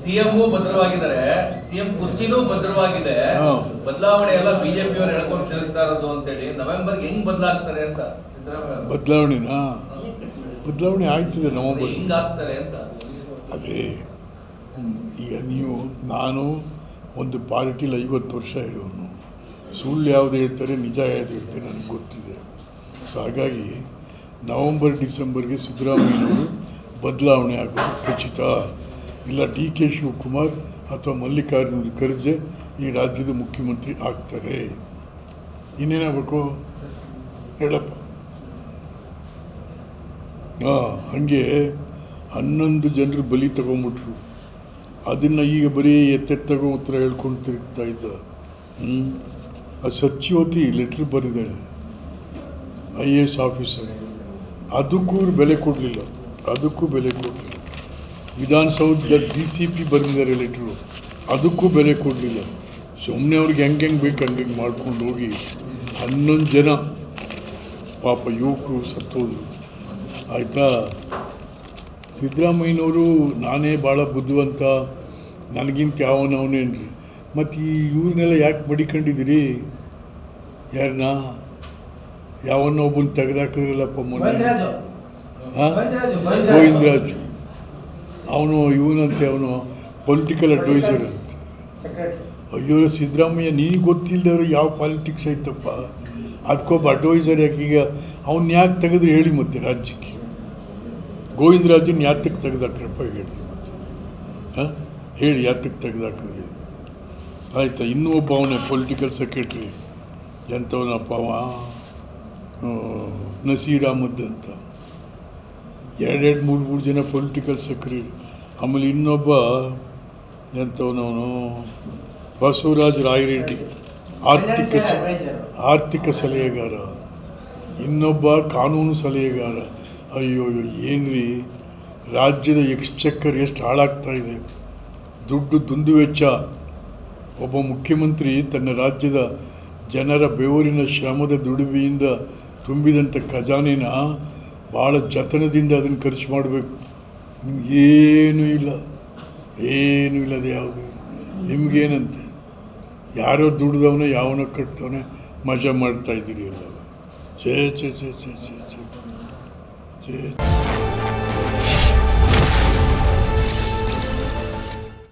CM ಭದ್ರವಾಗಿದ್ದಾರೆ, CM ಕುರ್ಚಿನೂ ಭದ್ರವಾಗಿದೆ. ಬದಲಾವಣೆ ಎಲ್ಲ BJP ಅವರು ಹೇಳ್ಕೊಂಡು ತಿಳಿಸ್ತಾ ಇರೋದು ಅಂತೇಳಿ ನವೆಂಬರ್ ಹೆಂಗ್ ಬದಲಾಗ್ತಾರೆ ಅಂತ ಸಿದ್ದರಾಮಯ್ಯ ಬದಲಾವಣೆ ಆಗ್ತದೆ ನವೆಂಬರ್ ಹೆಂಗ್ ಆಗ್ತಾರೆ ಅಂತ. ಅದೇ ಈಗ ನಾನು ಒಂದು ಪಾರ್ಟಿಲಿ 50 ವರ್ಷ ಇರೋನು, ಸುಳ್ಳು ಯಾವುದು ಹೇಳ್ತಾರೆ ನಿಜ ಯಾವುದು ಹೇಳ್ತಾರೆ ನನಗೆ ಗೊತ್ತಿದೆ. ಸೊ ಹಾಗಾಗಿ ನವಂಬರ್ ಡಿಸೆಂಬರ್ಗೆ ಸಿದ್ದರಾಮಯ್ಯನವರು ಬದಲಾವಣೆ ಆಗೋದು ಖಚಿತ. ಇಲ್ಲ DK ಶಿವಕುಮಾರ್ ಅಥವಾ ಮಲ್ಲಿಕಾರ್ಜುನ ಖರ್ಗೆ ಈ ರಾಜ್ಯದ ಮುಖ್ಯಮಂತ್ರಿ ಆಗ್ತಾರೆ. ಇನ್ನೇನಾಗಬೇಕು ಹೇಳಪ್ಪ. ಹಾಗೆ 11 ಜನರು ಬಲಿ ತಗೊಂಬಿಟ್ರು. ಅದನ್ನು ಈಗ ಬರೀ ಎತ್ತೆತ್ತಗೋ ಉತ್ತರ ಹೇಳ್ಕೊಂಡು ತಿರುಗ್ತಾ ಇದ್ದ. ಅದು ಸಚ್ಯವತಿ ಲೆಟ್ರ್ ಬರೆದಿದ್ದಾಳೆ, IAS ಆಫೀಸರ್. ಅದಕ್ಕೂ ಬೆಲೆ ಕೊಡಲಿಲ್ಲ, ಅದಕ್ಕೂ ಬೆಲೆ ಕೊಡಲಿಲ್ಲ. ವಿಧಾನಸೌಧದ DCP ಬರೆದಿದ್ದಾರೆ ಲೆಟ್ರು, ಅದಕ್ಕೂ ಬೆಲೆ ಕೊಡಲಿಲ್ಲ. ಸುಮ್ಮನೆ ಅವ್ರಿಗೆ ಹೆಂಗೆ ಬೇಕು ಹಂಗೆ ಮಾಡ್ಕೊಂಡು ಹೋಗಿ 11 ಜನ ಪಾಪ ಯುವಕರು ಸತ್ತೋದ್ರು. ಆಯಿತಾ, ಸಿದ್ದರಾಮಯ್ಯನವರು ನಾನೇ ಭಾಳ ಬುದ್ಧಿವಂತ, ನನಗಿಂತ ಯಾವನವನೇನ್ರಿ. ಮತ್ತು ಇವ್ರನ್ನೆಲ್ಲ ಯಾಕೆ ಮಡಿಕೊಂಡಿದ್ದೀರಿ? ಯಾರನ್ನ ಯಾವನ್ನೊಬ್ಬನ ತೆಗೆದಾಕಿದ್ರಲ್ಲಪ್ಪ ಮೊನ್ನೆ, ಗೋವಿಂದರಾಜು. ಅವನು ಇವನಂತೆ, ಅವನು ಪೊಲಿಟಿಕಲ್ ಅಡ್ವೈಸರ್ ಅಂತ. ಅಯ್ಯೋ ಸಿದ್ದರಾಮಯ್ಯ, ನೀನು ಗೊತ್ತಿಲ್ಲದವ್ರು ಯಾವ ಪಾಲಿಟಿಕ್ಸ್ ಐತಪ್ಪ. ಅದಕ್ಕೊಬ್ಬ ಅಡ್ವೈಸರ್ ಯಾಕೆ? ಈಗ ಅವನ್ನ ಯಾಕೆ ತೆಗೆದ್ರೆ ಹೇಳಿ ಮತ್ತೆ ರಾಜ್ಯಕ್ಕೆ? ಗೋವಿಂದರಾಜನ್ ಯಾತಕ್ಕೆ ತೆಗೆದಾಕ್ರಪ್ಪ ಹೇಳಿ ಮತ್ತೆ, ಹೇಳಿ ಯಾತಕ್ಕೆ ತೆಗೆದಾಕಿದ್ರಿ? ಆಯಿತಾ, ಇನ್ನೂ ಒಬ್ಬ ಅವನೇ ಪೊಲಿಟಿಕಲ್ ಸೆಕ್ರೆಟ್ರಿ, ಎಂಥವನಪ್ಪ ಅವ, ನಸೀರ್ ಅಹಮದ್ ಅಂತ. 2-3 ಜನ ಪೊಲಿಟಿಕಲ್ ಸೆಕ್ರೆಟರಿ. ಆಮೇಲೆ ಇನ್ನೊಬ್ಬ ಎಂಥವನವನು ಬಸವರಾಜ ರಾಯರೆಡ್ಡಿ, ಆರ್ಥಿಕ ಸಲಹೆಗಾರ. ಇನ್ನೊಬ್ಬ ಕಾನೂನು ಸಲಹೆಗಾರ. ಅಯ್ಯೋ ಏನ್ರಿ, ರಾಜ್ಯದ ಎಕ್ಸ್ಚೆಕ್ಕರ್ ಎಷ್ಟು ಹಾಳಾಗ್ತಾ ಇದೆ, ದುಡ್ಡು ದುಂದುವೆಚ್ಚ. ಒಬ್ಬ ಮುಖ್ಯಮಂತ್ರಿ ತನ್ನ ರಾಜ್ಯದ ಜನರ ಬೆವರಿನ ಶ್ರಮದ ದುಡಿಮೆಯಿಂದ ತುಂಬಿದಂಥ ಖಜಾನೆನ ಭಾಳ ಜತನದಿಂದ ಅದನ್ನು ಖರ್ಚು ಮಾಡಬೇಕು. ನಿಮಗೇನೂ ಇಲ್ಲ, ಏನೂ ಇಲ್ಲದೆ ಯಾವುದು ನಿಮಗೇನಂತೆ? ಯಾರೋ ದುಡ್ದವನೇ ಯಾವನೋ ಕಟ್ತವನೇ ಮಜಾ ಮಾಡ್ತಾಯಿದ್ದೀರಿ ಎಲ್ಲ. ಛೇ ಛೇ ಛೇ ಛೇ ಛೇ ಛೇ ಛೇ.